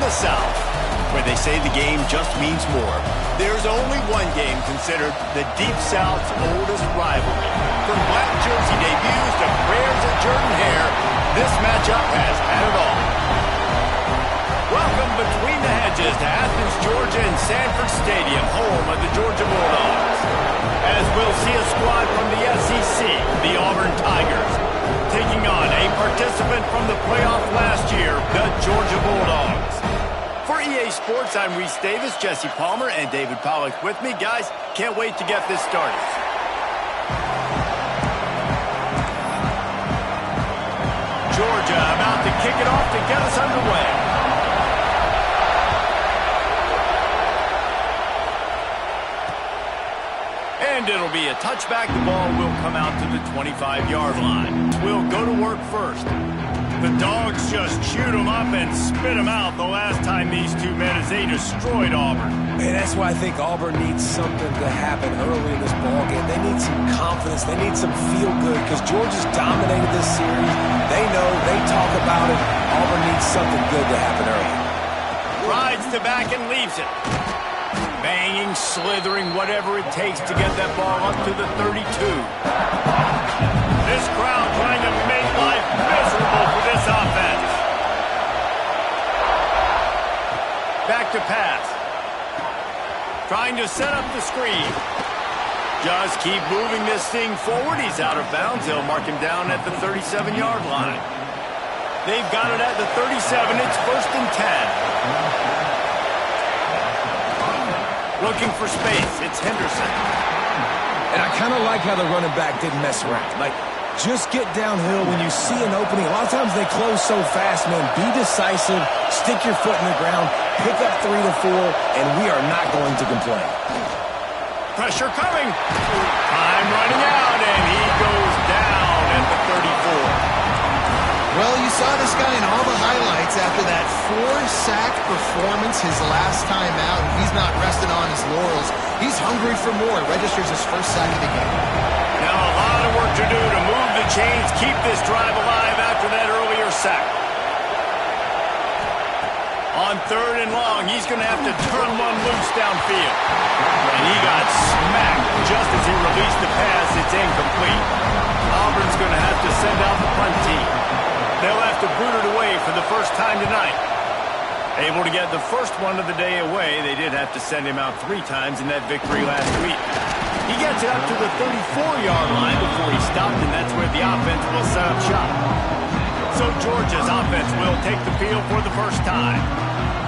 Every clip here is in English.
the South, where they say the game just means more, there's only one game considered the Deep South's oldest rivalry. From black jersey debuts to prayers of Jordan Hare, this matchup has had it all. Welcome between the hedges to Athens, Georgia and Sanford Stadium, home of the Georgia Bulldogs. As we'll see a squad from the SEC, the Auburn Tigers, taking on a participant from the playoff last year, the Georgia Bulldogs. For EA Sports, I'm Reese Davis, Jesse Palmer, and David Pollack with me. Guys, can't wait to get this started. Georgia about to kick it off to get us underway. And it'll be a touchback. The ball will come out to the 25-yard line. We'll go to work first. The Dogs just chewed them up and spit them out the last time these two met as they destroyed Auburn. And that's why I think Auburn needs something to happen early in this ballgame. They need some confidence. They need some feel-good because Georgia's dominated this series. They know. They talk about it. Auburn needs something good to happen early. Rides to back and leaves it. Banging, slithering, whatever it takes to get that ball up to the 32. This crowd trying to make life miserable for this offense. Back to pass. Trying to set up the screen. Just keep moving this thing forward. He's out of bounds. They'll mark him down at the 37-yard line. They've got it at the 37. It's 1st and 10. Looking for space. It's Henderson. And I kind of like how the running back didn't mess around. Like, just get downhill when you see an opening. A lot of times they close so fast, man. Be decisive. Stick your foot in the ground. Pick up 3 to 4, and we are not going to complain. Pressure coming. Time running out, and he goes down at the 34. Well, you saw this guy in all the highlights after that 4-sack performance his last time out. He's not resting on his laurels. He's hungry for more. Registers his first sack of the game. Now a lot of work to do to move the chains, keep this drive alive after that earlier sack. On 3rd and long, he's going to have to turn one loose downfield. And he got smacked just as he released the pass. It's incomplete. Auburn's going to have to send out the punt team. They'll have to boot it away for the first time tonight. Able to get the first one of the day away. They did have to send him out 3 times in that victory last week. He gets it up to the 34-yard line before he stopped, and that's where the offense will set up shop. So Georgia's offense will take the field for the first time.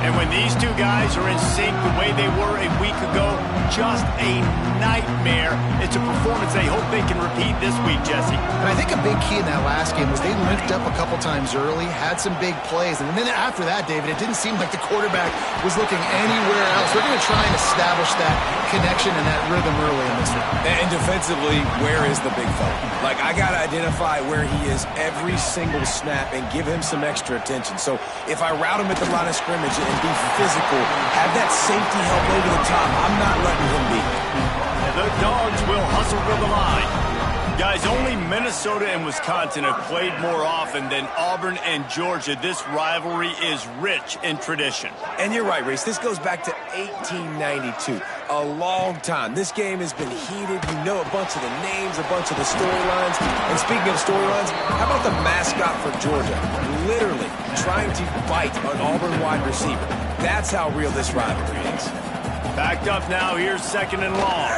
And when these two guys are in sync the way they were a week ago, just a nightmare. It's a performance they hope they can repeat this week, Jesse. And I think a big key in that last game was they linked up a couple times early, had some big plays, and then after that, David, it didn't seem like the quarterback was looking anywhere else. They're going to try and establish that connection and that rhythm early in this one. And defensively, where is the big fella? Like, I got to identify where he is every single snap and give him some extra attention. So if I route him at the line of scrimmage and be physical, have that safety help over the top, I'm not letting him beat me. The Dogs will hustle for the line. Guys, only Minnesota and Wisconsin have played more often than Auburn and Georgia. This rivalry is rich in tradition. And you're right, Reese. This goes back to 1892. A long time. This game has been heated. You know a bunch of the names, a bunch of the storylines. And speaking of storylines, how about the mascot for Georgia? Literally trying to fight an Auburn wide receiver. That's how real this rivalry is. Backed up now. Here's 2nd and long.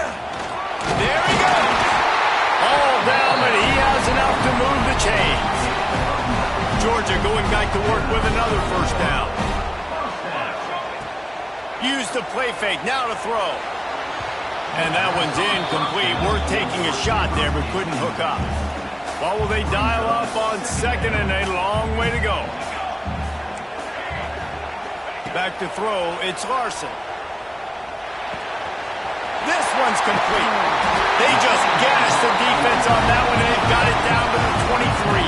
There he goes. All down, but he has enough to move the chains. Georgia going back to work with another first down. Use the play fake, now to throw. And that one's incomplete. Worth taking a shot there, but couldn't hook up. What will they dial up on 2nd and a long way to go? Back to throw, it's Larson. This one's complete. They just gassed the defense on that one, and they've got it down to the 23.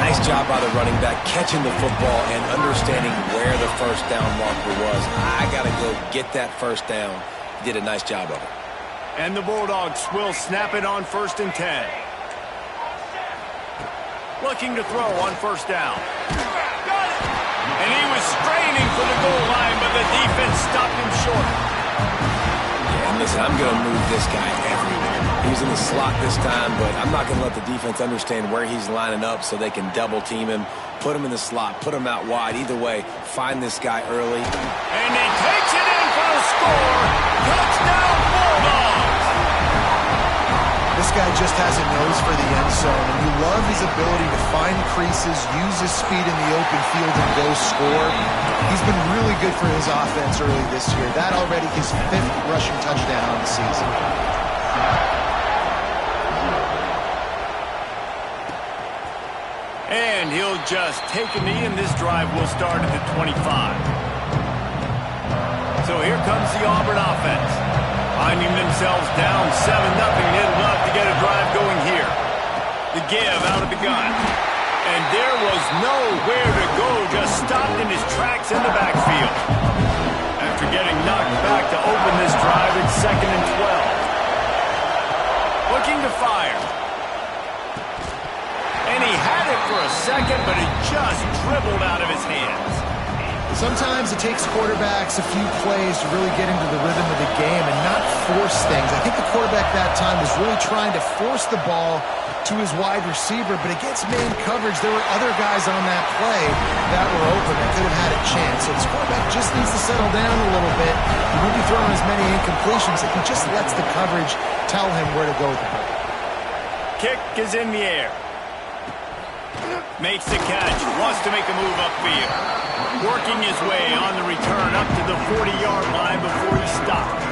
Nice job by the running back catching the football and understanding where the first down marker was. I got to go get that first down. Did a nice job of it. And the Bulldogs will snap it on 1st and 10. Looking to throw on 1st down. Got it. And he was straining for the goal line, but the defense stopped him short. Yeah, and listen, I'm going to move this guy everywhere. He's in the slot this time, but I'm not going to let the defense understand where he's lining up so they can double team him, put him in the slot, put him out wide. Either way, find this guy early. And he takes it in for the score. Touchdown, Bulldogs! This guy just has a nose for the end zone, and you love his ability to find creases, use his speed in the open field, and go score. He's been really good for his offense early this year. That already his 5th rushing touchdown on the season. And he'll just take a knee, and this drive will start at the 25. So here comes the Auburn offense. Finding themselves down 7-0, they'd love to get a drive going here. The give out of the gun. And there was nowhere to go, just stopped in his tracks in the backfield. After getting knocked back to open this drive, it's 2nd and 12. Looking to fire. And he had it for a second, but it just dribbled out of his hands. Sometimes it takes quarterbacks a few plays to really get into the rhythm of the game and not force things. I think the quarterback that time was really trying to force the ball to his wide receiver, but against man coverage, there were other guys on that play that were open that could have had a chance. So this quarterback just needs to settle down a little bit. He won't be throwing as many incompletions if he just lets the coverage tell him where to go with the ball. Kick is in the air. Makes the catch, wants to make a move upfield. Working his way on the return up to the 40-yard line before he stopped.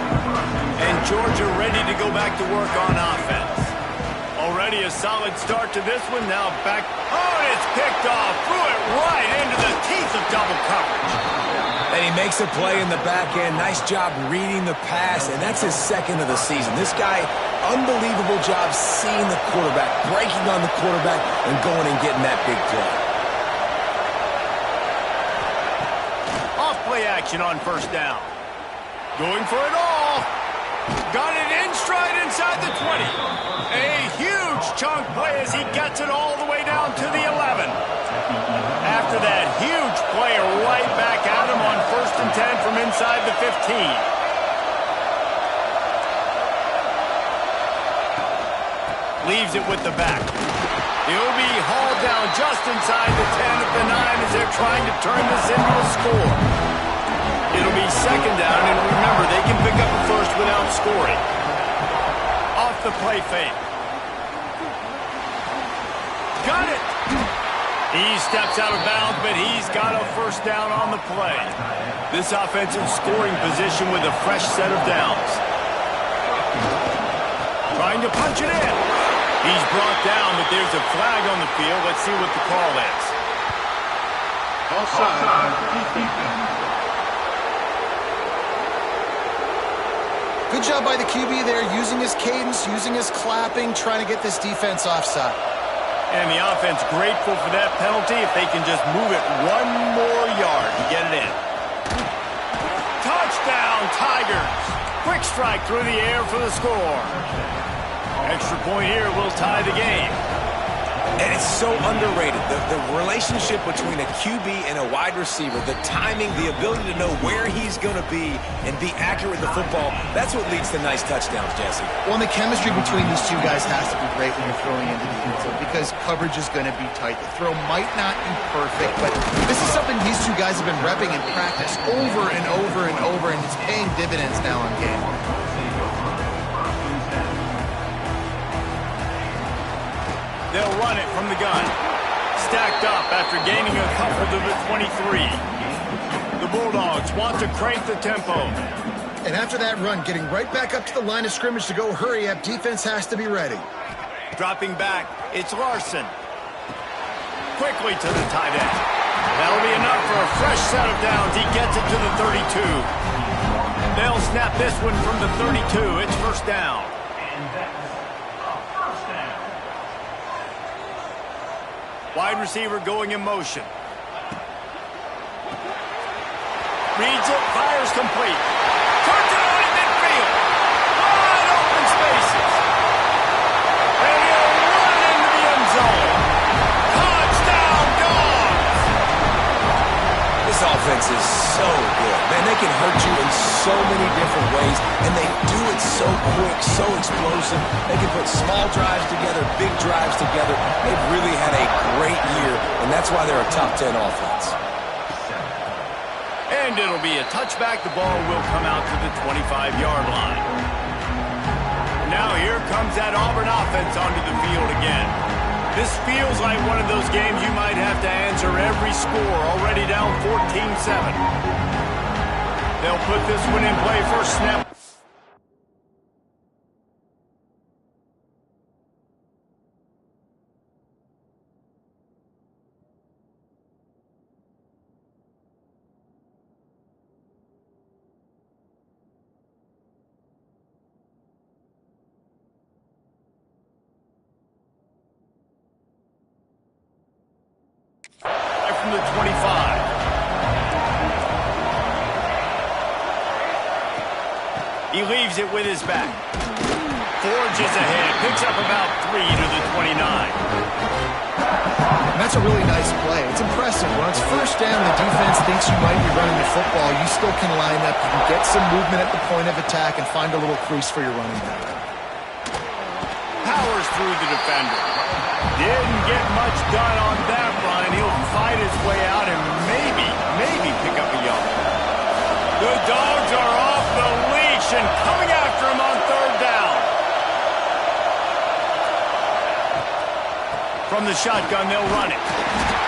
And Georgia ready to go back to work on offense. Already a solid start to this one, now back. Oh, and it's picked off, threw it right into the teeth of double coverage. And he makes a play in the back end. Nice job reading the pass, and that's his 2nd of the season. This guy, unbelievable job seeing the quarterback, breaking on the quarterback, and going and getting that big play. Off-play action on 1st down. Going for it all. Got it in stride inside the 20. A huge chunk play as he gets it all the way down to the 11. After that huge play, right back at him on 1st and 10 from inside the 15. Leaves it with the back. He'll be hauled down just inside the 10 at the 9 as they're trying to turn this into a score. It'll be 2nd down, and remember, they can pick up a first without scoring. Off the play fake. Got it! He steps out of bounds, but he's got a 1st down on the play. This offensive scoring position with a fresh set of downs. Trying to punch it in. He's brought down, but there's a flag on the field. Let's see what the call is. Offside. Good job by the QB there, using his cadence, using his clapping, trying to get this defense offside. And the offense grateful for that penalty if they can just move it 1 more yard to get it in. Touchdown, Tigers. Quick strike through the air for the score. Extra point here will tie the game. And it's so underrated. The relationship between a QB and a wide receiver, the timing, the ability to know where he's going to be and be accurate with the football, that's what leads to nice touchdowns, Jesse. Well, and the chemistry between these two guys has to be great when you're throwing into the end zone because coverage is going to be tight. The throw might not be perfect, but this is something these two guys have been repping in practice over and over and over, and it's paying dividends now on game. They'll run it from the gun. Stacked up after gaining a couple to the 23. The Bulldogs want to crank the tempo. And after that run, getting right back up to the line of scrimmage to go hurry up, defense has to be ready. Dropping back, it's Larson. Quickly to the tight end. That'll be enough for a fresh set of downs. He gets it to the 32. They'll snap this one from the 32. It's 1st down. Wide receiver going in motion. Reads it, fires complete. Turns it on in midfield. Wide open spaces. And he'll run into the end zone. Touchdown, Dogs! offense is so good. Man, they can hurt you in so many different ways, and they do it so quick, so explosive. They can put small drives together, big drives together. They've really had a great year, and that's why they're a top 10 offense. And it'll be a touchback. The ball will come out to the 25-yard line. Now here comes that Auburn offense onto the field again. This feels like one of those games you might have to answer every score, already down 14-7. They'll put this one in play first snap. From the 25. He leaves it with his back. Forges ahead. Picks up about 3 to the 29. And that's a really nice play. It's impressive. When it's first down, the defense thinks you might be running the football. You still can line up. You can get some movement at the point of attack and find a little crease for your running back. Powers through the defender. Didn't get much done on that run. He'll fight his way out and maybe pick up a yard. The Dogs are off the leash and coming after him on third down. From the shotgun, they'll run it.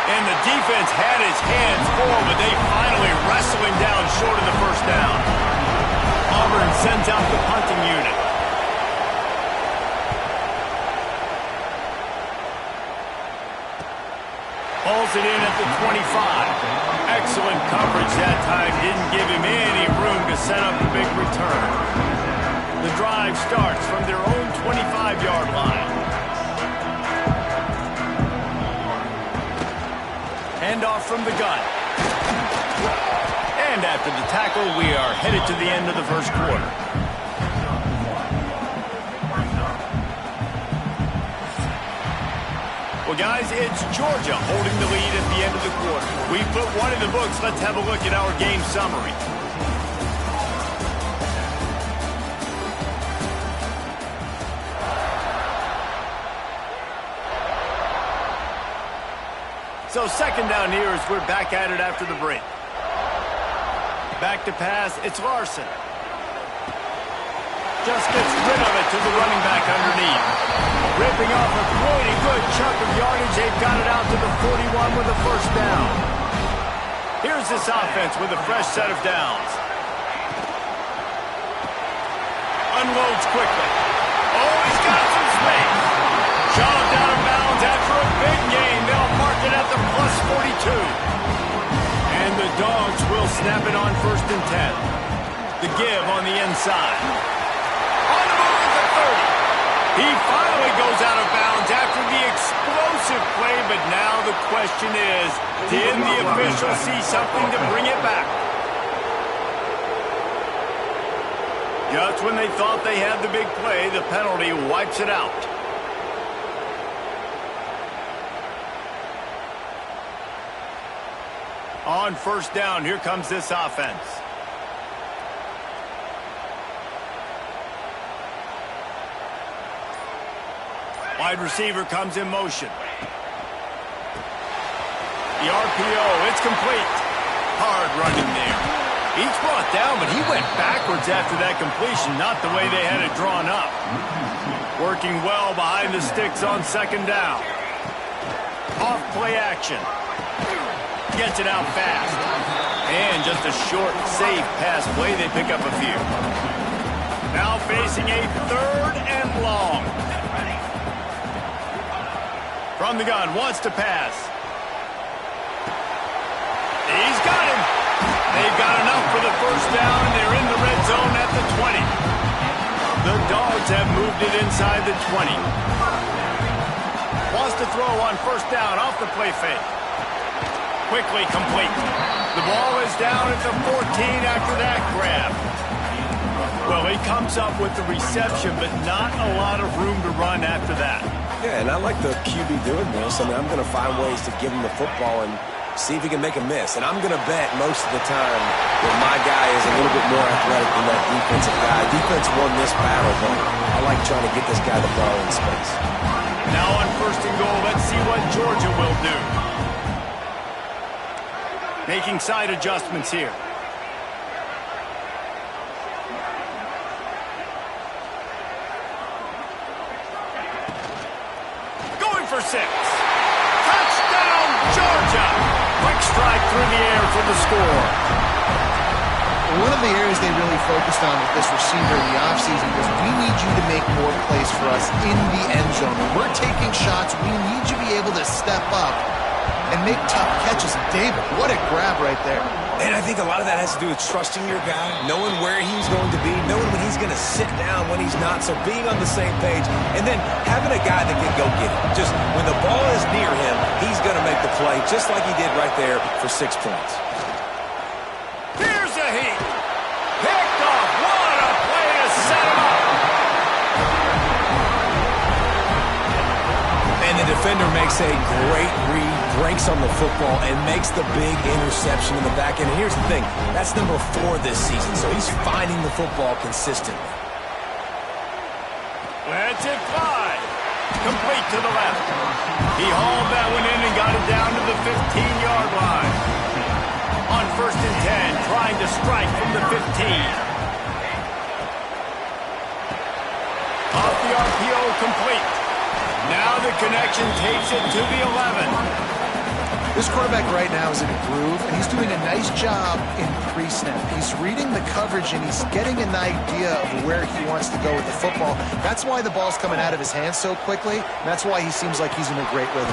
And the defense had his hands full, but they finally wrestle him down short of the first down. Auburn sends out the punting unit. Pulls it in at the 25. Excellent coverage that time. Didn't give him any room to set up a big return. The drive starts from their own 25-yard line. Handoff from the gun. And after the tackle, we are headed to the end of the first quarter. Well, guys, it's Georgia holding the lead at the end of the quarter. We put one in the books. Let's have a look at our game summary. So second down here as we're back at it after the break. Back to pass. It's Larson. Just gets rid of it to the running back underneath. Ripping off a pretty good chunk of yardage. They've got it out to the 41 with a first down. Here's this offense with a fresh set of downs. Unloads quickly. Oh, he's got some space. Shoved out of bounds after a big gain. They'll mark it at the plus 42. And the Dogs will snap it on 1st and 10. The give on the inside. On the move at the 30. He finally goes out of bounds after the explosive play, but now the question is, did the official see something to bring it back? Just when they thought they had the big play, the penalty wipes it out. On 1st down, here comes this offense. Wide receiver comes in motion. The RPO, it's complete. Hard running there. He's brought down, but he went backwards after that completion, not the way they had it drawn up. Working well behind the sticks on 2nd down. Off play action. Gets it out fast. And just a short, safe pass play. They pick up a few. Now facing a 3rd and long. From the gun, wants to pass. He's got him. They've got enough for the first down, and they're in the red zone at the 20. The Dogs have moved it inside the 20. Wants to throw on 1st down off the play fake. Quickly complete. The ball is down at the 14 after that grab. Well, he comes up with the reception, but not a lot of room to run after that. Yeah, and I like the QB doing this. I mean, I'm going to find ways to give him the football and see if he can make a miss. And I'm going to bet most of the time that my guy is a little bit more athletic than that defensive guy. Defense won this battle, but I like trying to get this guy the ball in space. Now on 1st and goal, let's see what Georgia will do. Making side adjustments here. Going for 6. Touchdown, Georgia! Quick strike through the air for the score. One of the areas they really focused on with this receiver in the offseason was we need you to make more plays for us in the end zone. When we're taking shots, we need you to be able to step up and make tough catches. David, what a grab right there. And I think a lot of that has to do with trusting your guy, knowing where he's going to be, knowing when he's going to sit down, when he's not, so being on the same page, and then having a guy that can go get it. Just when the ball is near him, he's going to make the play, just like he did right there for 6 points. Here's a heat. Picked off. What a play to set him up. And the defender makes a great read, breaks on the football, and makes the big interception in the back end. And here's the thing, that's number 4 this season, so he's finding the football consistently. Lets it fly. Complete to the left. He hauled that one in and got it down to the 15-yard line. On 1st and 10, trying to strike from the 15. Off the RPO, complete. Now the connection takes it to the 11. This quarterback right now is in a groove, and he's doing a nice job in pre-snap. He's reading the coverage, and he's getting an idea of where he wants to go with the football. That's why the ball's coming out of his hands so quickly, and that's why he seems like he's in a great rhythm.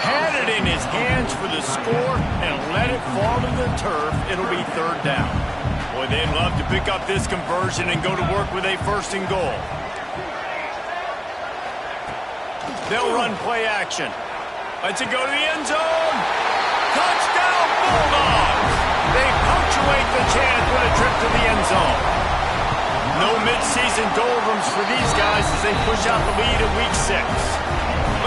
Had it in his hands for the score and let it fall to the turf. It'll be 3rd down. Boy, they'd love to pick up this conversion and go to work with a 1st and goal. They'll run play action. Let's it go to the end zone. Touchdown, Bulldogs! They punctuate the chance with a trip to the end zone. No midseason doldrums for these guys as they push out the lead in Week 6.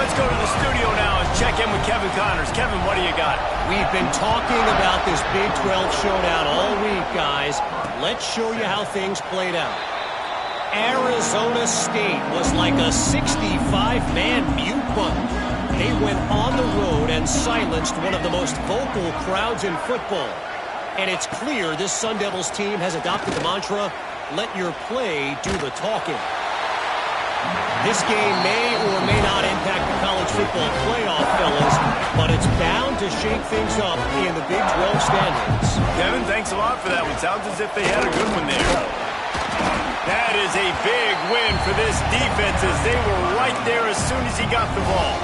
Let's go to the studio now and check in with Kevin Connors. Kevin, what do you got? We've been talking about this Big 12 showdown all week, guys. Let's show you how things played out. Arizona State was like a 65-man mute button. They went on the road and silenced one of the most vocal crowds in football. And it's clear this Sun Devils team has adopted the mantra, let your play do the talking. This game may or may not impact the college football playoff, fellas, but it's bound to shake things up in the Big 12 standings. Kevin, thanks a lot for that one. Sounds as if they had a good one there. That is a big win for this defense as they were right there as soon as he got the ball.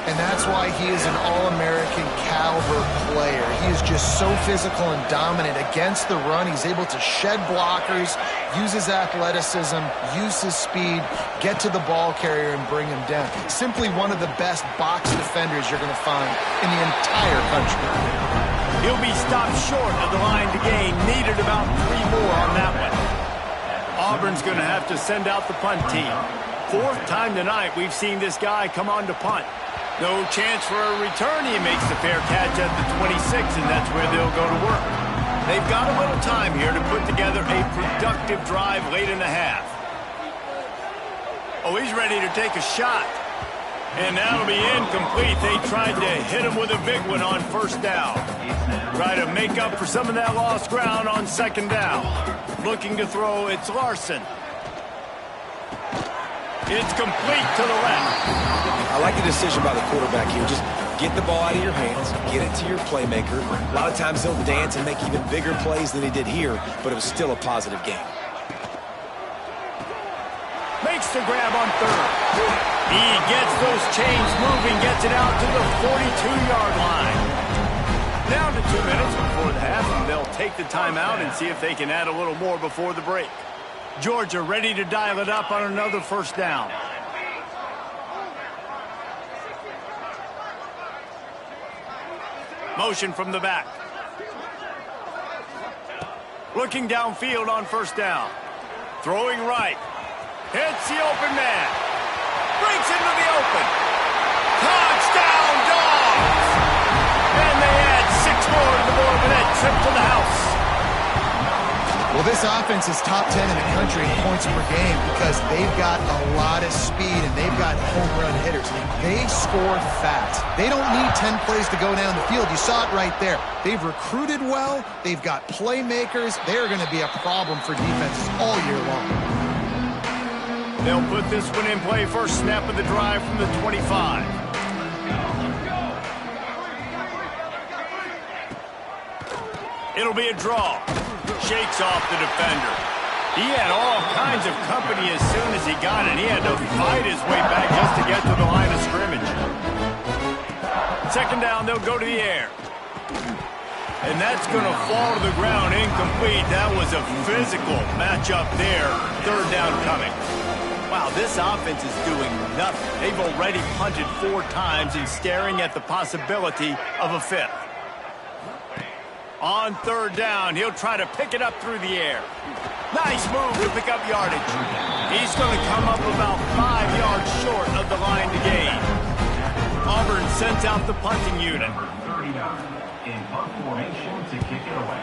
And that's why he is an All-American caliber player. He is just so physical and dominant against the run. He's able to shed blockers, use his athleticism, use his speed, get to the ball carrier and bring him down. Simply one of the best box defenders you're going to find in the entire country. He'll be stopped short of the line to gain. Needed about 3 more on that one. Auburn's going to have to send out the punt team. 4th time tonight we've seen this guy come on to punt. No chance for a return. He makes the fair catch at the 26, and that's where they'll go to work. They've got a little time here to put together a productive drive late in the half. Oh, he's ready to take a shot. And that'll be incomplete. They tried to hit him with a big one on 1st down. Try to make up for some of that lost ground on 2nd down. Looking to throw, it's Larson. It's complete to the left. I like the decision by the quarterback here. Just get the ball out of your hands, get it to your playmaker. A lot of times he'll dance and make even bigger plays than he did here, but it was still a positive game. Makes the grab on 3rd. He gets those chains moving, gets it out to the 42-yard line. Down to 2 minutes before the half, and they'll take the timeout and see if they can add a little more before the break. Georgia ready to dial it up on another 1st down. Motion from the back. Looking downfield on 1st down. Throwing right. Hits the open man. Breaks into the open. Touchdown, Dogs! trip to the house. Well, this offense is top 10 in the country in points per game because they've got a lot of speed and they've got home run hitters. They score fast. They don't need 10 plays to go down the field. You saw it right there. They've recruited well. They've got playmakers. They're going to be a problem for defenses all year long. They'll put this one in play. First snap of the drive from the 25. It'll be a draw. Shakes off the defender. He had all kinds of company as soon as he got it. He had to fight his way back just to get to the line of scrimmage. Second down, they'll go to the air. And that's going to fall to the ground incomplete. That was a physical matchup there. Third down coming. Wow, this offense is doing nothing. They've already punted 4 times and staring at the possibility of a 5th. On third down, he'll try to pick it up through the air. Nice move to pick up yardage. He's going to come up about 5 yards short of the line to gain. Auburn sends out the punting unit. Number 39 in punt formation to kick it away.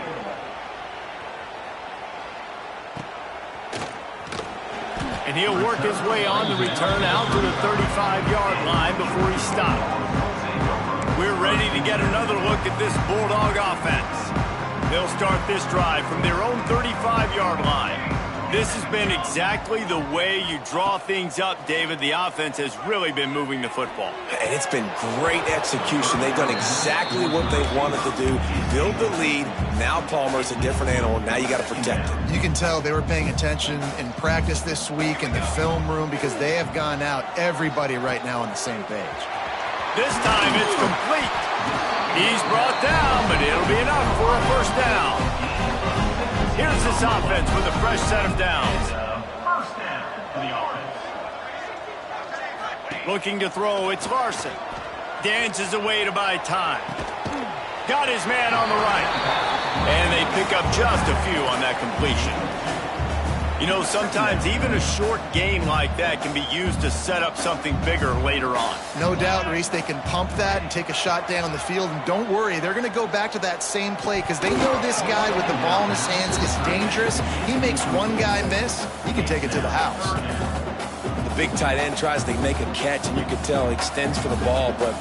And he'll work his way on the return out to the 35-yard line before he stopped. We're ready to get another look at this Bulldog offense. They'll start this drive from their own 35-yard line. This has been exactly the way you draw things up, David. The offense has really been moving the football. And it's been great execution. They've done exactly what they wanted to do. Build the lead. Now Palmer's a different animal. Now you got to protect it. You can tell they were paying attention in practice this week in the film room because they have gone out, everybody right now on the same page. This time it's complete. He's brought down, but it'll be enough for a first down. Here's this offense with a fresh set of downs. First down for the offense. Looking to throw, it's Larson. Dances away to buy time. Got his man on the right. And they pick up just a few on that completion. You know, sometimes even a short gain like that can be used to set up something bigger later on. No doubt, Reese, they can pump that and take a shot down the field. And don't worry, they're going to go back to that same play because they know this guy with the ball in his hands is dangerous. He makes one guy miss, he can take it to the house. The big tight end tries to make a catch, and you can tell he extends for the ball, but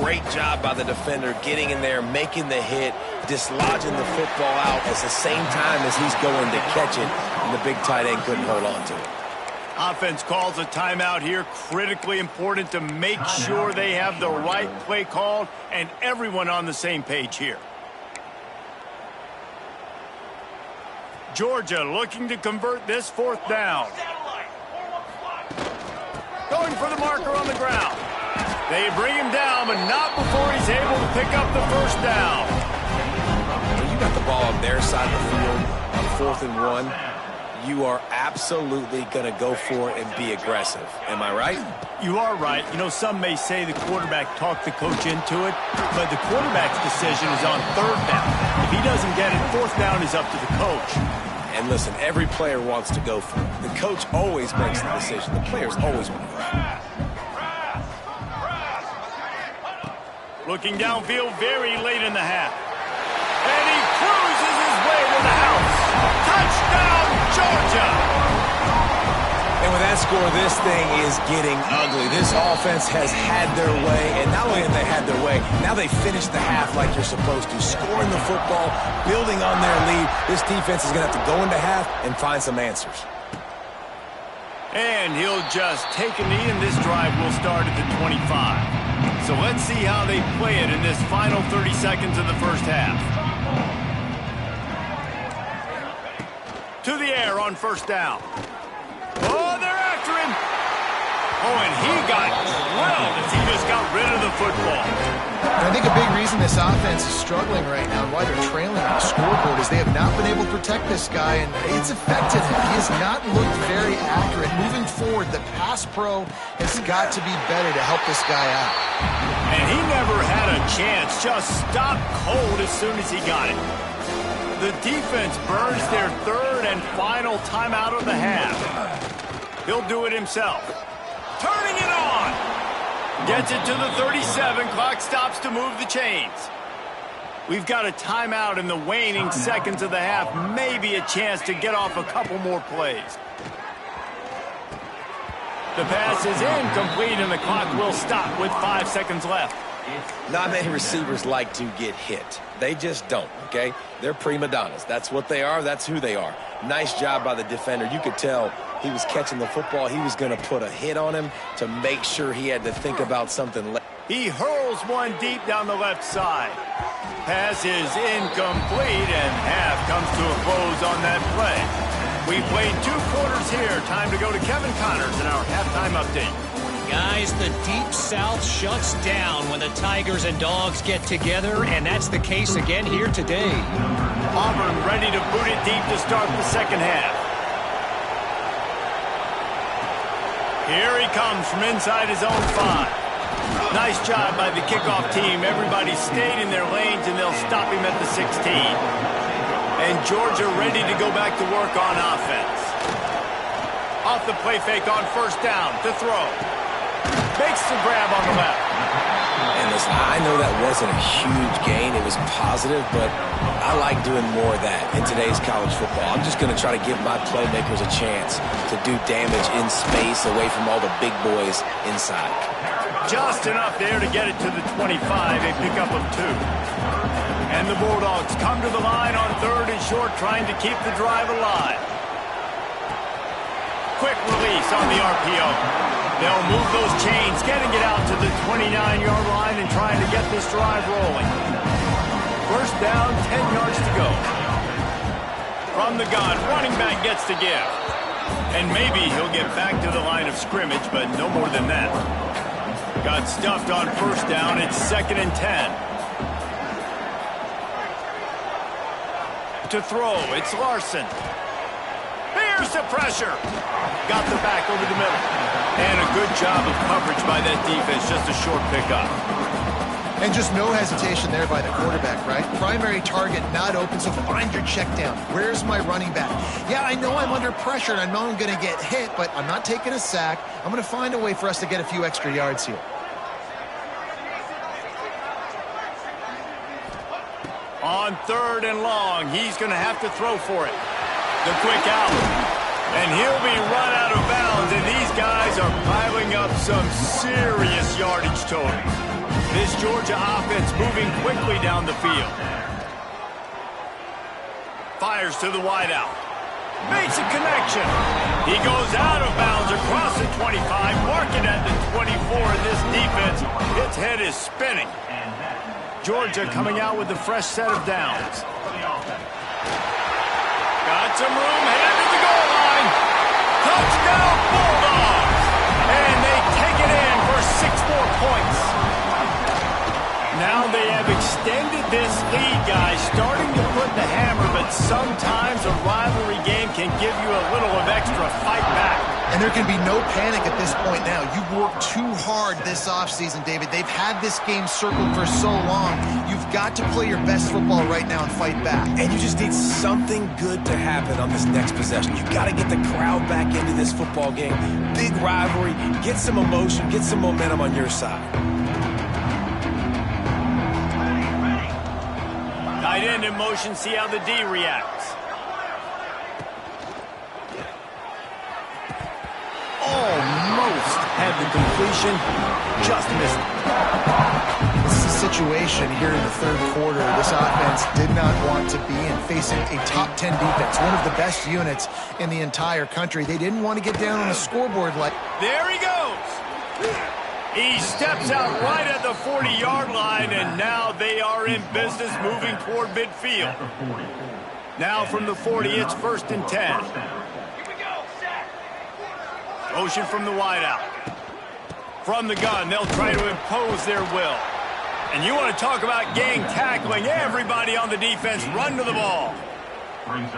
great job by the defender getting in there, making the hit, dislodging the football out at the same time as he's going to catch it, and the big tight end couldn't hold on to it. Offense calls a timeout here. Critically important to make sure they have the right play called and everyone on the same page here. Georgia looking to convert this fourth down. Going for the marker on the ground. They bring him down, but not before he's able to pick up the first down. When you got the ball on their side of the field on 4th and 1, you are absolutely going to go for it and be aggressive. Am I right? You are right. You know, some may say the quarterback talked the coach into it, but the quarterback's decision is on third down. If he doesn't get it, fourth down is up to the coach. And listen, every player wants to go for it. The coach always makes the decision. The players always want to go for it. Looking downfield very late in the half. And he cruises his way to the house. Touchdown, Georgia! And with that score, this thing is getting ugly. This offense has had their way, and not only have they had their way, now they finished the half like you're supposed to, scoring the football, building on their lead. This defense is going to have to go into half and find some answers. And he'll just take a knee, and this drive will start at the 25. So let's see how they play it in this final 30 seconds of the first half. To the air on first down. Oh, they're after him. Oh, and he got drilled as he just got rid of the football. I think a big reason this offense is struggling right now and why they're trailing on the scoreboard is they have not been able to protect this guy, and it's affected him. He has not looked very accurate. Moving forward, the pass pro has got to be better to help this guy out. And he never had a chance. Just stopped cold as soon as he got it. The defense burns their third and final timeout of the half. He'll do it himself. Turning it on. Gets it to the 37. Clock stops to move the chains. We've got a timeout in the waning seconds of the half. Maybe a chance to get off a couple more plays. The pass is incomplete, and the clock will stop with 5 seconds left. Not many receivers like to get hit. They just don't, okay? They're prima donnas. That's what they are. That's who they are. Nice job by the defender. You could tell he was catching the football. He was going to put a hit on him to make sure he had to think about something. He hurls one deep down the left side. Pass is incomplete, and half comes to a close on that play. We played 2 quarters here. Time to go to Kevin Connors in our halftime update. Guys, the Deep South shuts down when the Tigers and Dogs get together, and that's the case again here today. Auburn ready to boot it deep to start the second half. Here he comes from inside his own 5. Nice job by the kickoff team. Everybody stayed in their lanes, and they'll stop him at the 16. And Georgia ready to go back to work on offense. Off the play fake on first down to throw. Makes the grab on the left. And listen, I know that wasn't a huge gain. It was positive, but I like doing more of that in today's college football. I'm just going to try to give my playmakers a chance to do damage in space away from all the big boys inside. Just enough there to get it to the 25, a pickup of 2. And the Bulldogs come to the line on 3rd and short, trying to keep the drive alive. Quick release on the RPO. They'll move those chains, getting it out to the 29-yard line and trying to get this drive rolling. First down, 10 yards to go. From the gun, running back gets to give. And maybe he'll get back to the line of scrimmage, but no more than that. Got stuffed on first down. It's 2nd and 10. To throw, it's Larson. Here's the pressure. Got the back over the middle. And a good job of coverage by that defense. Just a short pickup. And just no hesitation there by the quarterback, right? Primary target not open, so find your check down. Where's my running back? Yeah, I know I'm under pressure, and I know I'm going to get hit, but I'm not taking a sack. I'm going to find a way for us to get a few extra yards here. On 3rd and long, he's going to have to throw for it. The quick out. And he'll be run out of bounds, and these guys are piling up some serious yardage total. This Georgia offense moving quickly down the field. Fires to the wideout. Makes a connection. He goes out of bounds across the 25, marking at the 24, and this defense, its head is spinning. Georgia coming out with a fresh set of downs. Got some room, headed to the goal line. Touchdown, Bulldogs! And they take it in for 6 more points. Now they have extended this lead, guys, starting to put the hammer, but sometimes a rivalry game can give you a little of extra fight back. And there can be no panic at this point now. You've worked too hard this offseason, David. They've had this game circled for so long. You've got to play your best football right now and fight back. And you just need something good to happen on this next possession. You got to get the crowd back into this football game. Big rivalry. Get some emotion. Get some momentum on your side. Tight end in motion. See how the D reacts. Almost had the completion, just missed it. This is a situation here in the 3rd quarter. This offense did not want to be in, facing a top 10 defense, one of the best units in the entire country. They didn't want to get down on the scoreboard like... There he goes. He steps out right at the 40-yard line, and now they are in business moving toward midfield. Now from the 40, it's 1st and 10. Motion from the wideout. From the gun, they'll try to impose their will. And you want to talk about gang tackling. Everybody on the defense run to the ball.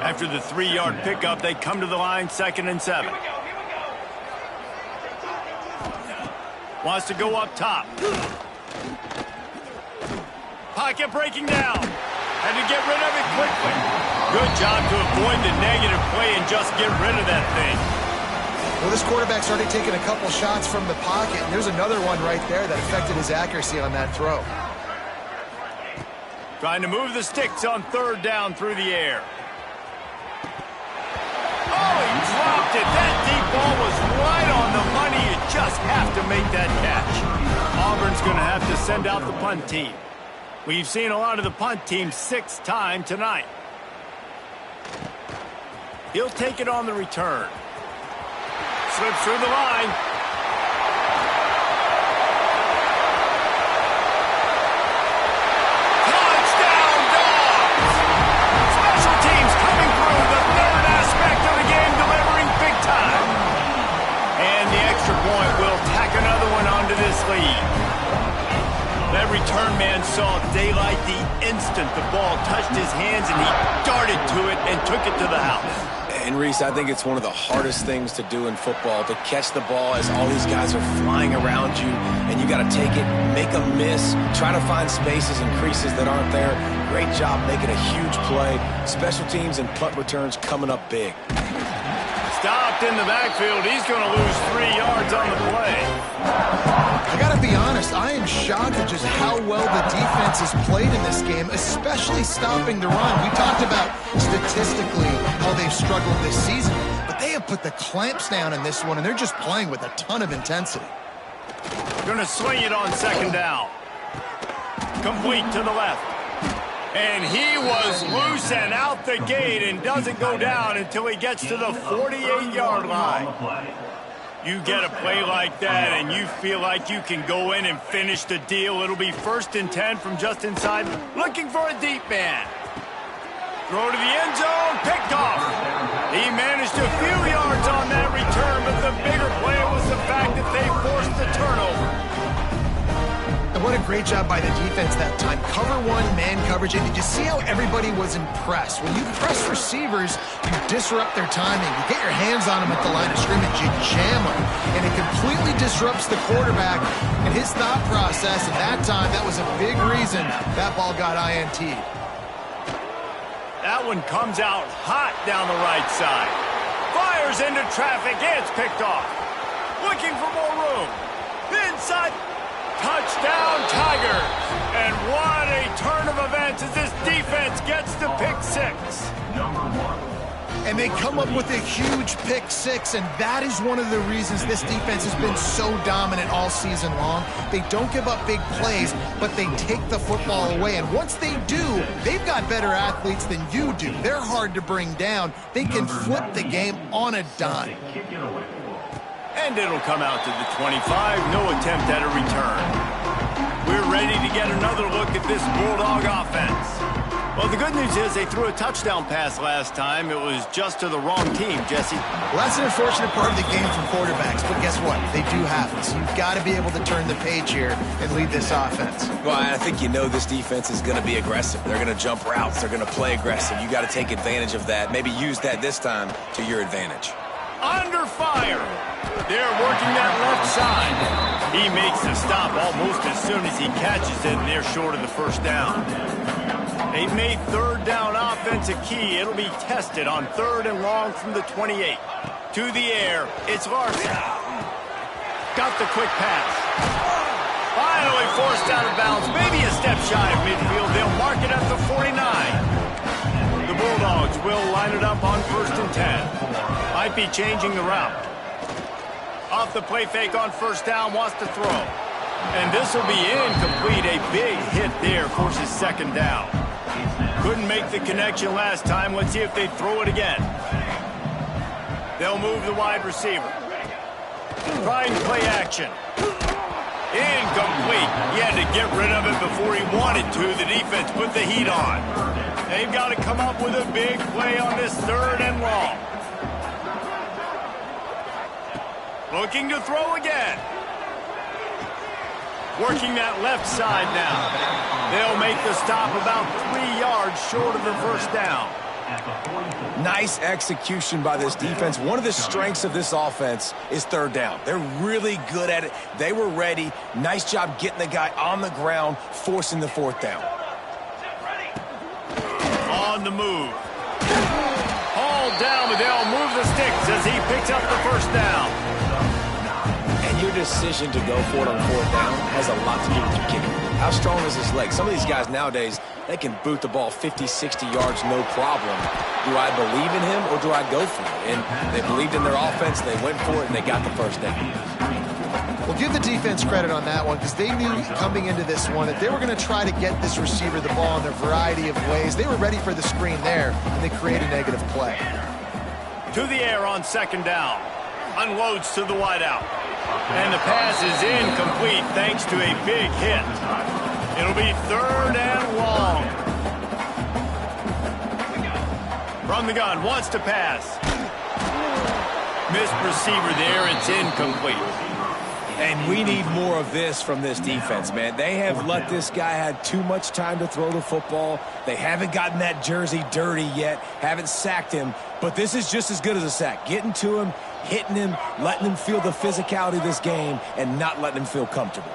After the 3-yard pickup, they come to the line, 2nd and 7. Wants to go up top. Pocket breaking down. Had to get rid of it quickly. Good job to avoid the negative play and just get rid of that thing. Well, this quarterback's already taken a couple shots from the pocket, and there's another one right there that affected his accuracy on that throw. Trying to move the sticks on third down through the air. Oh, he dropped it. That deep ball was right on the money. You just have to make that catch. Auburn's going to have to send out the punt team. We've seen a lot of the punt team 6th time tonight. He'll take it on the return. Slips through the line. Touchdown, Dogs! Special teams coming through, the third aspect of the game, delivering big time. And the extra point will tack another one onto this lead. That return man saw daylight the instant the ball touched his hands, and he darted to it and took it to the house. And Reese, I think it's one of the hardest things to do in football, to catch the ball as all these guys are flying around you, and you got to take it, make a miss, try to find spaces and creases that aren't there. Great job making a huge play. Special teams and punt returns coming up big. Stopped in the backfield. He's going to lose 3 yards on the play. I got to be honest, I am shocked at just how well the defense has played in this game, especially stopping the run. We talked about statistically how they've struggled this season, but they have put the clamps down in this one, and they're just playing with a ton of intensity. Going to swing it on second down. Complete to the left. And he was loose and out the gate and doesn't go down until he gets to the 48-yard line. You get a play like that and you feel like you can go in and finish the deal. It'll be 1st and 10 from just inside, looking for a deep man. Throw to the end zone, picked off. He managed a few yards on that return, but the bigger play was the fact that they forced the turnover. And what a great job by the defense that time. Cover one, man coverage. And did you see how everybody was impressed? When you press receivers, you disrupt their timing. You get your hands on them at the line of scrimmage. You jam them. And it completely disrupts the quarterback and his thought process. And that time, that was a big reason that ball got INT'd. That one comes out hot down the right side. Fires into traffic. It's picked off. Looking for more room. Inside. Touchdown, Tigers! And what a turn of events as this defense gets to pick 6. And they come up with a huge pick 6, and that is one of the reasons this defense has been so dominant all season long. They don't give up big plays, but they take the football away. And once they do, they've got better athletes than you do. They're hard to bring down. They can flip the game on a dime. And it'll come out to the 25. No attempt at a return. We're ready to get another look at this Bulldog offense. Well, the good news is they threw a touchdown pass last time. It was just to the wrong team, Jesse. Well, that's an unfortunate part of the game for quarterbacks, but guess what? They do have it. So you've got to be able to turn the page here and lead this offense. Well, I think you know this defense is going to be aggressive. They're going to jump routes. They're going to play aggressive. You got to take advantage of that. Maybe use that this time to your advantage. Under fire. They're working that left side. He makes the stop almost as soon as he catches it, and they're short of the first down. They've made third down offense a key. It'll be tested on 3rd and long from the 28. To the air, it's Larson. Got the quick pass. Finally forced out of bounds. Maybe a step shy of midfield. They'll mark it at the 49. The Bulldogs will line it up on 1st and 10. Might be changing the route. Off the play fake on 1st down, wants to throw. And this will be incomplete. A big hit there forces 2nd down. Couldn't make the connection last time. Let's see if they throw it again. They'll move the wide receiver. Trying to play action. Incomplete. He had to get rid of it before he wanted to. The defense put the heat on. They've got to come up with a big play on this 3rd and long. Looking to throw again. Working that left side now. They'll make the stop about 3 yards short of the 1st down. Nice execution by this defense. One of the strengths of this offense is 3rd down. They're really good at it. They were ready. Nice job getting the guy on the ground, forcing the 4th down. On the move. Hauled down, but they'll move the sticks as he picks up the 1st down. And And your decision to go for it on 4th down has a lot to do with your kicker. How strong is his leg? Some of these guys nowadays, they can boot the ball 50, 60 yards, no problem. Do I believe in him or do I go for it? And they believed in their offense, they went for it, and they got the first down. Well, give the defense credit on that one because they knew coming into this one that they were going to try to get this receiver the ball in a variety of ways. They were ready for the screen there, and they create a negative play. To the air on 2nd down. Unloads to the wideout. And the pass is incomplete thanks to a big hit. It'll be 3rd and long. From the gun, wants to pass. Missed receiver there, it's incomplete. And we need more of this from this defense, man. They have let this guy have too much time to throw the football. They haven't gotten that jersey dirty yet, haven't sacked him. But this is just as good as a sack. Getting to him, hitting him, letting him feel the physicality of this game, and not letting him feel comfortable.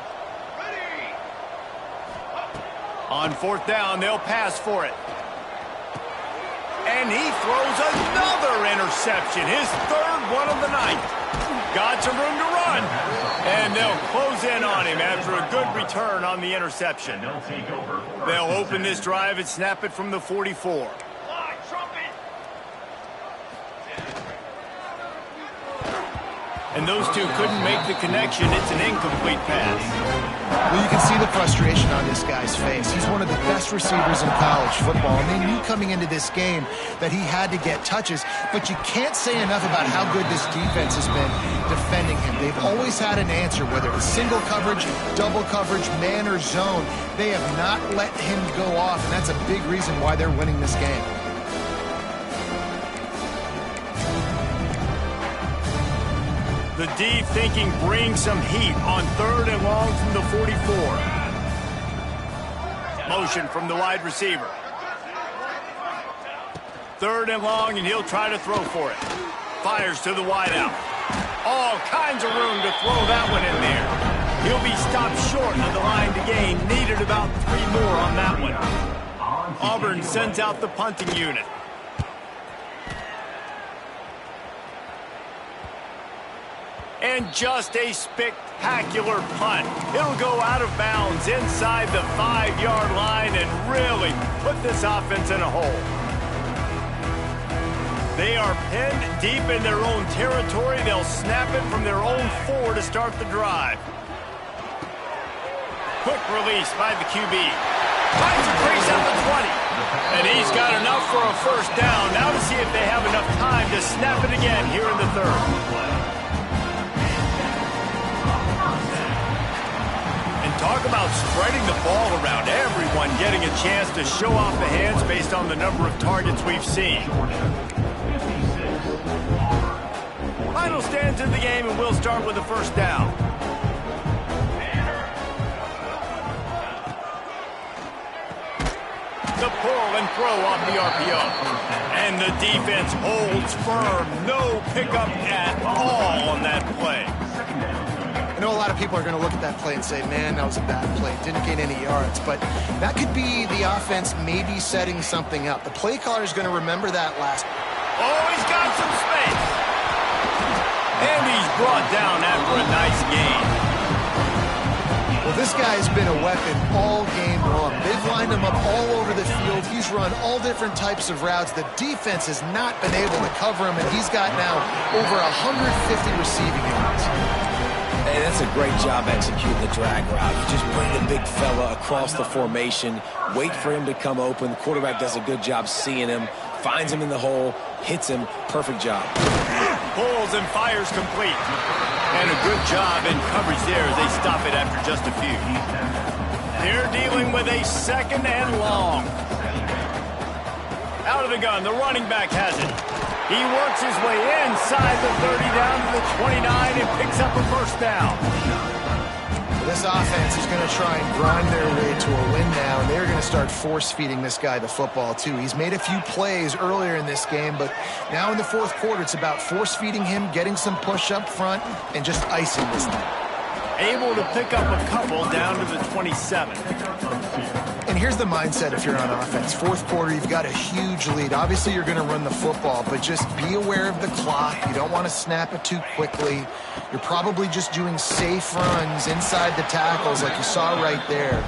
On 4th down, they'll pass for it. And he throws another interception, his 3rd one of the night. Got some room to run. And they'll close in on him after a good return on the interception. They'll open this drive and snap it from the 44. And those two couldn't make the connection. It's an incomplete pass. Well, you can see the frustration on this guy's face. He's one of the best receivers in college football, and they knew coming into this game that he had to get touches, but you can't say enough about how good this defense has been defending him. They've always had an answer, whether it's single coverage, double coverage, man or zone. They have not let him go off, and that's a big reason why they're winning this game. The D thinking bring some heat on 3rd and long from the 44. Motion from the wide receiver. 3rd and long, and he'll try to throw for it. Fires to the wideout. All kinds of room to throw that one in there. He'll be stopped short of the line to gain. Needed about 3 more on that one. Auburn sends out the punting unit. And just a spectacular punt. It'll go out of bounds inside the 5-yard line and really put this offense in a hole. They are pinned deep in their own territory. They'll snap it from their own 4 to start the drive. Quick release by the QB. Finds a crease at the 20. And he's got enough for a 1st down. Now to see if they have enough time to snap it again here in the 3rd. Talk about spreading the ball around. Everyone getting a chance to show off the hands based on the number of targets we've seen. Final stands in the game, and we'll start with the 1st down. The pull and throw off the RPO. And the defense holds firm. No pickup at all on that play. I know a lot of people are going to look at that play and say, man, that was a bad play. Didn't gain any yards. But that could be the offense maybe setting something up. The play caller is going to remember that last. Oh, he's got some space. And he's brought down after a nice gain. Well, this guy's been a weapon all game long. They've lined him up all over the field. He's run all different types of routes. The defense has not been able to cover him, and he's got now over 150 receiving yards. Hey, that's a great job executing the drag route. You just bring the big fella across the formation, wait for him to come open. The quarterback does a good job seeing him, finds him in the hole, hits him. Perfect job. Pulls and fires complete. And a good job in coverage there as they stop it after just a few. They're dealing with a 2nd and long. Out of the gun, the running back has it. He works his way inside the 30 down to the 29 and picks up a 1st down. This offense is going to try and grind their way to a win now, and they're going to start force-feeding this guy the football, too. He's made a few plays earlier in this game, but now in the 4th quarter, it's about force-feeding him, getting some push up front, and just icing this thing. Able to pick up a couple down to the 27. And here's the mindset if you're on offense. Fourth quarter, you've got a huge lead. Obviously, you're going to run the football, but just be aware of the clock. You don't want to snap it too quickly. You're probably just doing safe runs inside the tackles like you saw right there.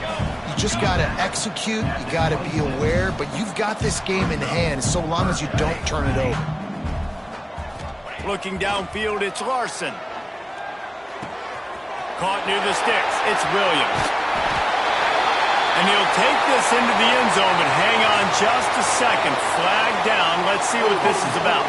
You just got to execute. You got to be aware, but you've got this game in hand so long as you don't turn it over. Looking downfield, it's Larson. Caught near the sticks. It's Williams. And he'll take this into the end zone, but hang on just a second. Flag down. Let's see what this is about.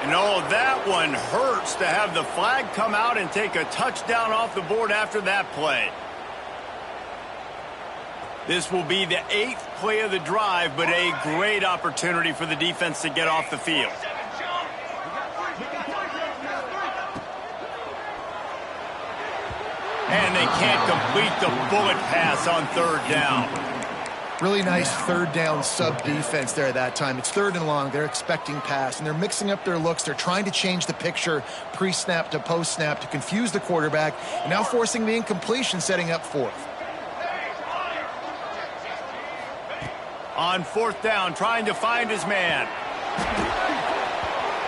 And oh, that one hurts to have the flag come out and take a touchdown off the board after that play. This will be the 8th play of the drive, but a great opportunity for the defense to get off the field. And they can't complete the bullet pass on 3rd down. Really nice 3rd down sub-defense there that time. It's 3rd and long. They're expecting pass, and they're mixing up their looks. They're trying to change the picture pre-snap to post-snap to confuse the quarterback, and now forcing the incompletion, setting up 4th. On 4th down, trying to find his man.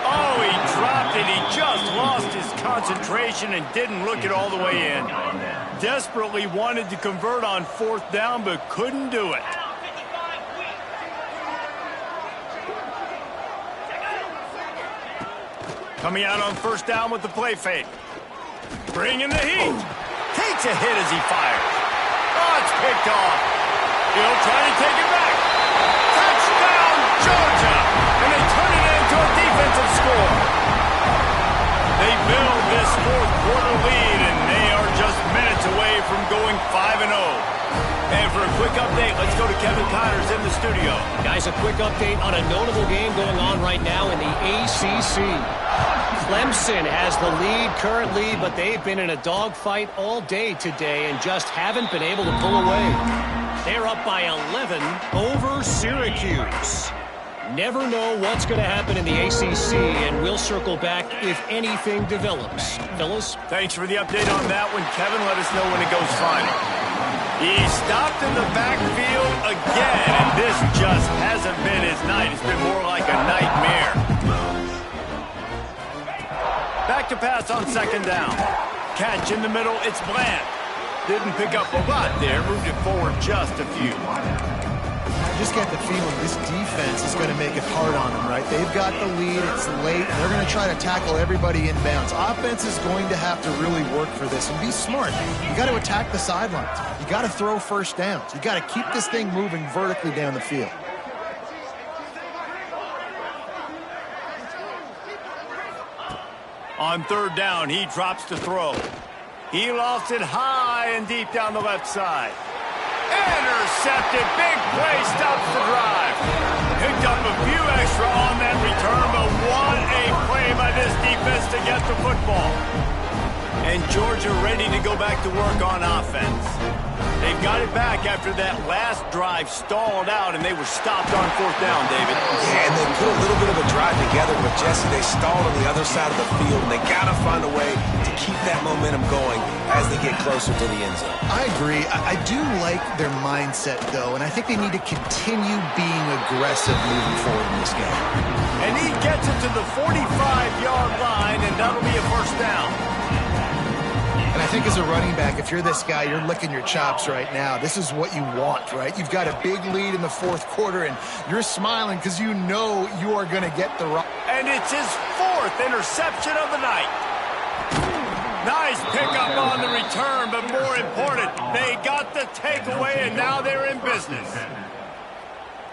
Oh, he dropped it. He just lost his concentration and didn't look it all the way in. Desperately wanted to convert on 4th down, but couldn't do it. Coming out on 1st down with the play fake. Bringing the heat. Takes a hit as he fires. Oh, it's picked off. He'll try to take it back. Touchdown, Georgia! And they turn it into a defensive score. They build this 4th quarter lead, and they are just minutes away from going 5-0. And for a quick update, let's go to Kevin Connors in the studio. Guys, a quick update on a notable game going on right now in the ACC. Clemson has the lead currently, but they've been in a dogfight all day today and just haven't been able to pull away. They're up by 11 over Syracuse. Never know what's going to happen in the ACC, and we'll circle back if anything develops. Fellas? Thanks for the update on that one, Kevin. Let us know when it goes final. He stopped in the backfield again, and this just hasn't been his night. It's been more like a nightmare. Back to pass on 2nd down. Catch in the middle, it's Bland. Didn't pick up a lot there, moved it forward just a few. I just get the feeling this defense is going to make it hard on them, right? They've got the lead, it's late, and they're going to try to tackle everybody inbounds. Offense is going to have to really work for this and be smart. You got to attack the sidelines. You got to throw 1st downs. You got to keep this thing moving vertically down the field. On 3rd down, he drops to throw. He lost it high and deep down the left side. Intercepted. Big play stops the drive. Picked up a few extra on that return, but what a play by this defense to get the football. And Georgia ready to go back to work on offense. They've got it back after that last drive stalled out, and they were stopped on 4th down, David. Yeah, and they put a little bit of a drive together, but Jesse, they stalled on the other side of the field, and they got to find a way to keep that momentum going as they get closer to the end zone. I agree. I do like their mindset, though, and I think they need to continue being aggressive moving forward in this game. And he gets it to the 45-yard line, and that'll be a 1st down. And I think as a running back, if you're this guy, you're licking your chops right now. This is what you want, right? You've got a big lead in the 4th quarter, and you're smiling because you know you are going to get the rock. And it's his 4th interception of the night. Nice pickup on the return, but more important, they got the takeaway, and now they're in business.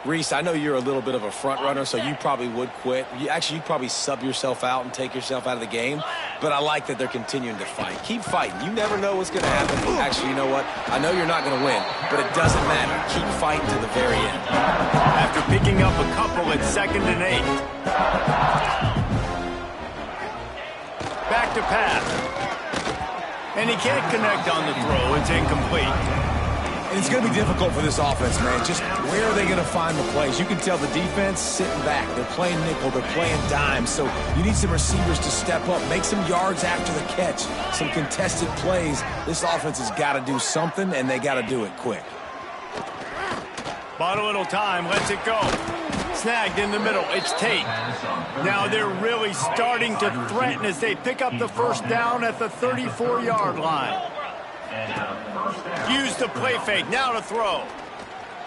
Reese, I know you're a little bit of a front runner, so you probably would quit. You'd probably sub yourself out and take yourself out of the game. But I like that they're continuing to fight. Keep fighting. You never know what's going to happen. Actually, you know what? I know you're not going to win, but it doesn't matter. Keep fighting to the very end. After picking up a couple at 2nd and 8. Back to pass. And he can't connect on the throw. It's incomplete. And it's going to be difficult for this offense, man. Just where are they going to find the plays? You can tell the defense sitting back. They're playing nickel. They're playing dime. So you need some receivers to step up, make some yards after the catch, some contested plays. This offense has got to do something, and they got to do it quick. Bought a little time. Lets it go. Snagged in the middle. It's Tate. Now they're really starting to threaten as they pick up the first down at the 34-yard line. Use the play fake. Now to throw.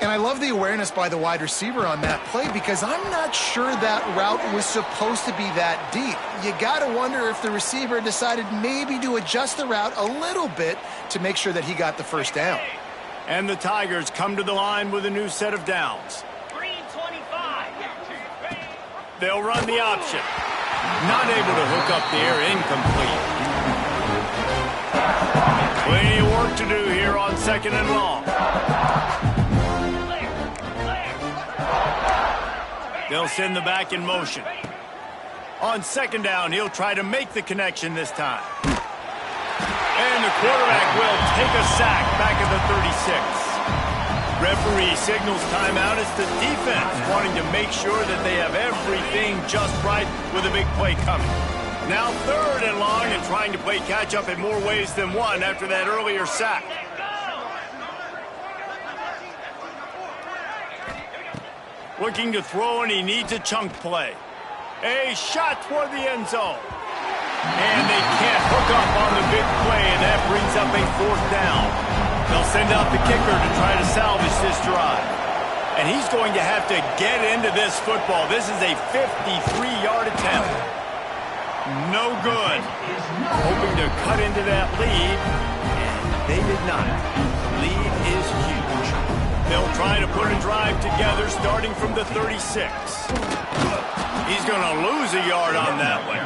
And I love the awareness by the wide receiver on that play because I'm not sure that route was supposed to be that deep. You got to wonder if the receiver decided maybe to adjust the route a little bit to make sure that he got the first down. And the Tigers come to the line with a new set of downs. They'll run the option. Not able to hook up there. Incomplete. Plenty of work to do here on 2nd and long. They'll send the back in motion. On 2nd down, he'll try to make the connection this time. And the quarterback will take a sack back at the 36. Referee signals timeout. It's the defense wanting to make sure that they have everything just right with a big play coming. Now 3rd and long and trying to play catch-up in more ways than one after that earlier sack. Looking to throw, and he needs a chunk play. A shot toward the end zone. And they can't hook up on the big play, and that brings up a 4th down. They'll send out the kicker to try to salvage this drive. And he's going to have to get into this football. This is a 53-yard attempt. No good. Hoping to cut into that lead, and they did not. Lead is huge. They'll try to put a drive together starting from the 36. He's going to lose a yard on that one.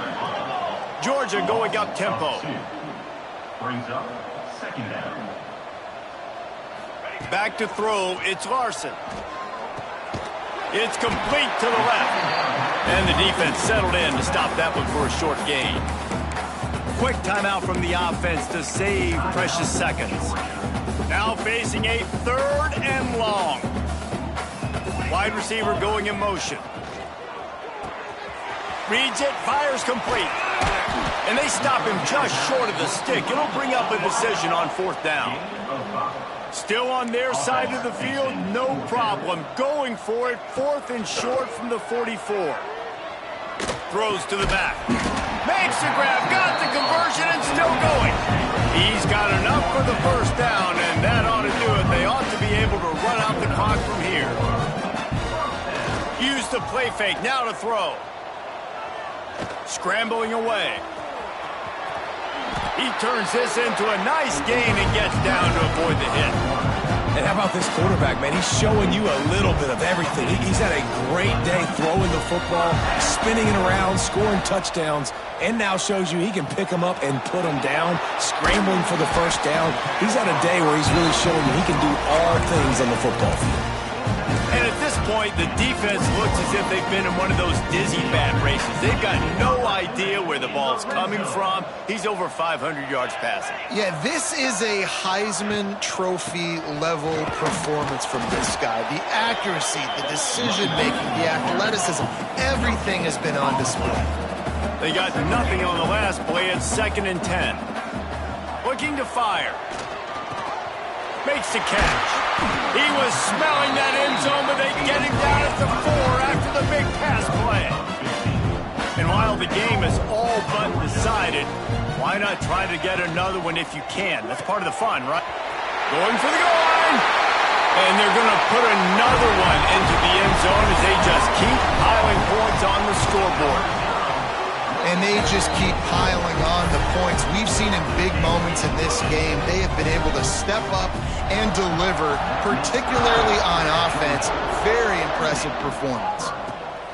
Georgia going up tempo. Brings up 2nd down. Back to throw, it's Larson. It's complete to the left. And the defense settled in to stop that one for a short gain. Quick timeout from the offense to save precious seconds. Now facing a 3rd and long. Wide receiver going in motion. Reads it, fires complete. And they stop him just short of the stick. It'll bring up a decision on 4th down. Still on their side of the field, no problem. Going for it, 4th and short from the 44. Throws to the back. Makes the grab, got the conversion, and still going. He's got enough for the first down, and that ought to do it. They ought to be able to run out the clock from here. Use the play fake, now to throw. Scrambling away. He turns this into a nice gain and gets down to avoid the hit. And how about this quarterback, man? He's showing you a little bit of everything. He's had a great day throwing the football, spinning it around, scoring touchdowns, and now shows you he can pick them up and put them down, scrambling for the first down. He's had a day where he's really showing you he can do all things on the football field. And at this point, the defense looks as if they've been in one of those dizzy bat races. They've got no idea where the ball's coming from. He's over 500 yards passing. Yeah, this is a Heisman Trophy level performance from this guy. The accuracy, the decision-making, the athleticism, everything has been on display. They got nothing on the last play. It's 2nd and 10. Looking to fire. Makes the catch. He was smelling that end zone, but they get him down at the 4 after the big pass play. And while the game is all but decided, why not try to get another one if you can? That's part of the fun, right? Going for the goal line. And they're going to put another one into the end zone as they just keep piling points on the scoreboard. And they just keep piling on the points. We've seen in big moments in this game, they have been able to step up and deliver, particularly on offense. Very impressive performance.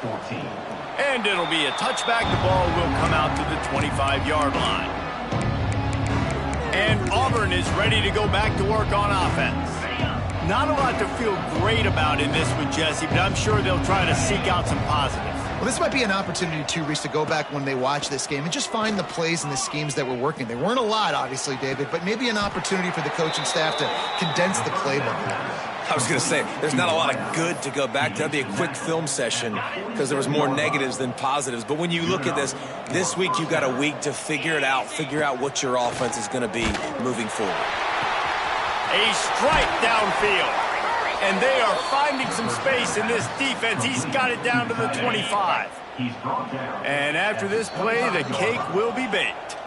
14. And it'll be a touchback. The ball will come out to the 25-yard line. And Auburn is ready to go back to work on offense. Not a lot to feel great about in this one, Jesse, but I'm sure they'll try to seek out some positives. Well, this might be an opportunity, too, Reese, to go back when they watch this game and just find the plays and the schemes that were working. There weren't a lot, obviously, David, but maybe an opportunity for the coaching staff to condense the playbook. I was going to say, there's not a lot of good to go back to. That'd be a quick film session because there was more negatives than positives. But when you look at this week you've got a week to figure it out, figure out what your offense is going to be moving forward. A strike downfield. And they are finding some space in this defense. He's got it down to the 25. And after this play, the cake will be baked.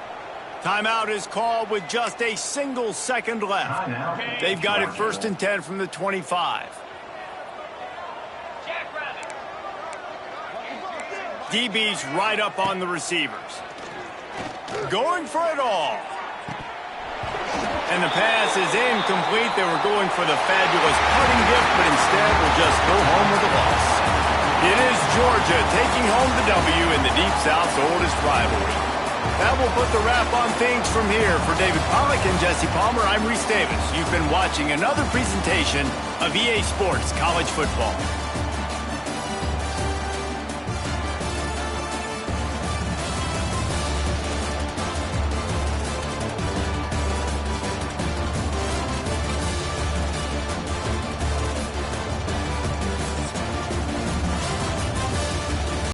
Timeout is called with just a single second left. They've got it 1st and 10 from the 25. DB's right up on the receivers. Going for it all. And the pass is incomplete. They were going for the fabulous punting gift, but instead will just go home with a loss. It is Georgia taking home the W in the Deep South's oldest rivalry. That will put the wrap on things from here. For David Pollack and Jesse Palmer, I'm Reese Davis. You've been watching another presentation of EA Sports College Football.